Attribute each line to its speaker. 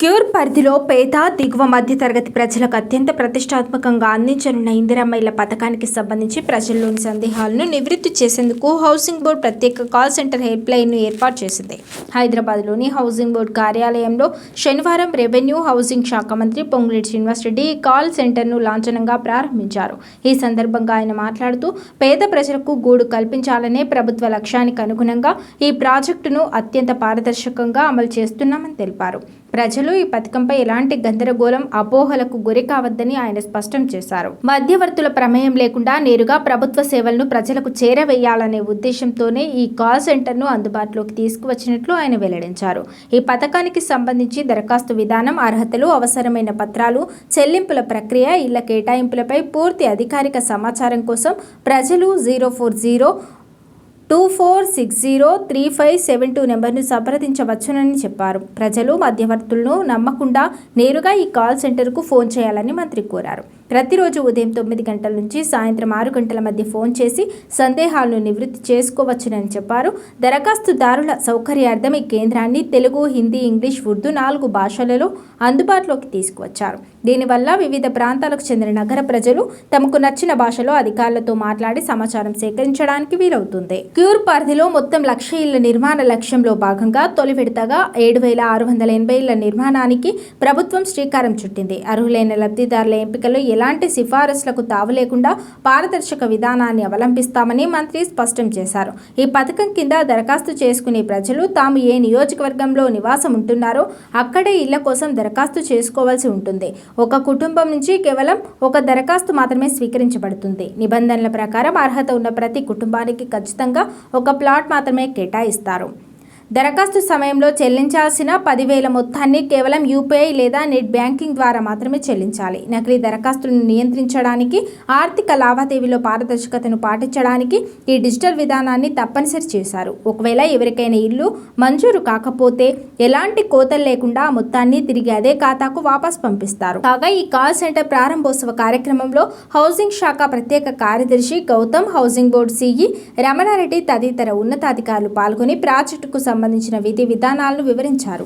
Speaker 1: Cure పరిధిలో పేద, దిగువ మధ్య తరగతి ప్రజలకు అత్యంత ప్రతిష్టాత్మకంగా అందించనున్న ఇందిరమ్మ ఇళ్ల పథకానికి సంబంధించి ప్రజల్లోని సందేహాలను నివృత్తి చేసేందుకు హౌసింగ్ బోర్డు ప్రత్యేక కాల్ సెంటర్ హెల్ప్ లైన్ను ఏర్పాటు చేసింది. హైదరాబాద్లోని హౌసింగ్ బోర్డు కార్యాలయంలో శనివారం రెవెన్యూ, హౌసింగ్ శాఖ మంత్రి పొంగులేటి శ్రీనివాసరెడ్డి ఈ కాల్ సెంటర్ను లాంఛనంగా ప్రారంభించారు. ఈ సందర్భంగా ఆయన మాట్లాడుతూ, పేద ప్రజలకు గూడు కల్పించాలనే ప్రభుత్వ లక్ష్యానికి అనుగుణంగా ఈ ప్రాజెక్టును అత్యంత పారదర్శకంగా అమలు చేస్తున్నామని తెలిపారు. ప్రజలు ఈ పథకంపై ఎలాంటి గందరగోళం, అపోహలకు గురి కావద్దని ఆయన స్పష్టం చేశారు. మధ్యవర్తుల ప్రమేయం లేకుండా నేరుగా ప్రభుత్వ సేవలను ప్రజలకు చేరవేయాలనే ఉద్దేశంతోనే ఈ కాల్ సెంటర్ను అందుబాటులోకి తీసుకువచ్చినట్లు ఆయన వెల్లడించారు. ఈ పథకానికి సంబంధించి దరఖాస్తు విధానం, అర్హతలు, అవసరమైన పత్రాలు, చెల్లింపుల ప్రక్రియ, ఇళ్ల కేటాయింపులపై పూర్తి అధికారిక సమాచారం కోసం ప్రజలు 04024603572 నెంబర్ను సంప్రదించవచ్చునని చెప్పారు. ప్రజలు మధ్యవర్తులను నమ్మకుండా నేరుగా ఈ కాల్ సెంటర్కు ఫోన్ చేయాలని మంత్రి కోరారు. ప్రతిరోజు ఉదయం 9 గంటల నుంచి సాయంత్రం 6 గంటల మధ్య ఫోన్ చేసి సందేహాలను నివృత్తి చేసుకోవచ్చునని చెప్పారు. దరఖాస్తుదారుల సౌకర్యార్థం ఈ కేంద్రాన్ని తెలుగు, హిందీ, ఇంగ్లీష్, ఉర్దూ 4 భాషలలో అందుబాటులోకి తీసుకువచ్చారు. దీనివల్ల వివిధ ప్రాంతాలకు చెందిన నగర ప్రజలు తమకు నచ్చిన భాషలో అధికారులతో మాట్లాడి సమాచారం సేకరించడానికి వీలవుతుంది. క్యూర్ పరిధిలో మొత్తం 1,00,000 ఇళ్ల నిర్మాణ లక్ష్యంలో భాగంగా తొలి విడతగా 7,680 ఇళ్ల నిర్మాణానికి ప్రభుత్వం శ్రీకారం చుట్టింది. అర్హులైన లబ్ధిదారుల ఎంపికలో ఎలాంటి సిఫారసులకు తావు లేకుండా పారదర్శక విధానాన్ని అవలంబిస్తామని మంత్రి స్పష్టం చేశారు. ఈ పథకం కింద దరఖాస్తు చేసుకునే ప్రజలు తాము ఏ నియోజకవర్గంలో నివాసం ఉంటున్నారో అక్కడే ఇళ్ల కోసం దరఖాస్తు చేసుకోవాల్సి ఉంటుంది. ఒక కుటుంబం నుంచి కేవలం ఒక దరఖాస్తు మాత్రమే స్వీకరించబడుతుంది. నిబంధనల ప్రకారం అర్హత ఉన్న ప్రతి కుటుంబానికి ఖచ్చితంగా ఒక ప్లాట్ మాత్రమే కేటాయిస్తారు. దరఖాస్తు సమయంలో చెల్లించాల్సిన 10,000 మొత్తాన్ని కేవలం యూపీఐ లేదా నెట్ బ్యాంకింగ్ ద్వారా మాత్రమే చెల్లించాలి. నకిలీ దరఖాస్తులను నియంత్రించడానికి, ఆర్థిక లావాదేవీలో పారదర్శకతను పాటించడానికి ఈ డిజిటల్ విధానాన్ని తప్పనిసరి చేశారు. ఒకవేళ ఎవరికైనా ఇల్లు మంజూరు కాకపోతే ఎలాంటి కోతలు లేకుండా ఆ మొత్తాన్ని తిరిగి అదే ఖాతాకు వాపస్ పంపిస్తారు. కాగా ఈ కాల్ సెంటర్ ప్రారంభోత్సవ కార్యక్రమంలో హౌసింగ్ శాఖ ప్రత్యేక కార్యదర్శి Gautam, housing board CE Ramana Reddy తదితర ఉన్నతాధికారులు పాల్గొని ప్రాజెక్టుకు సంబంధించిన విధి విధానాలను వివరించారు.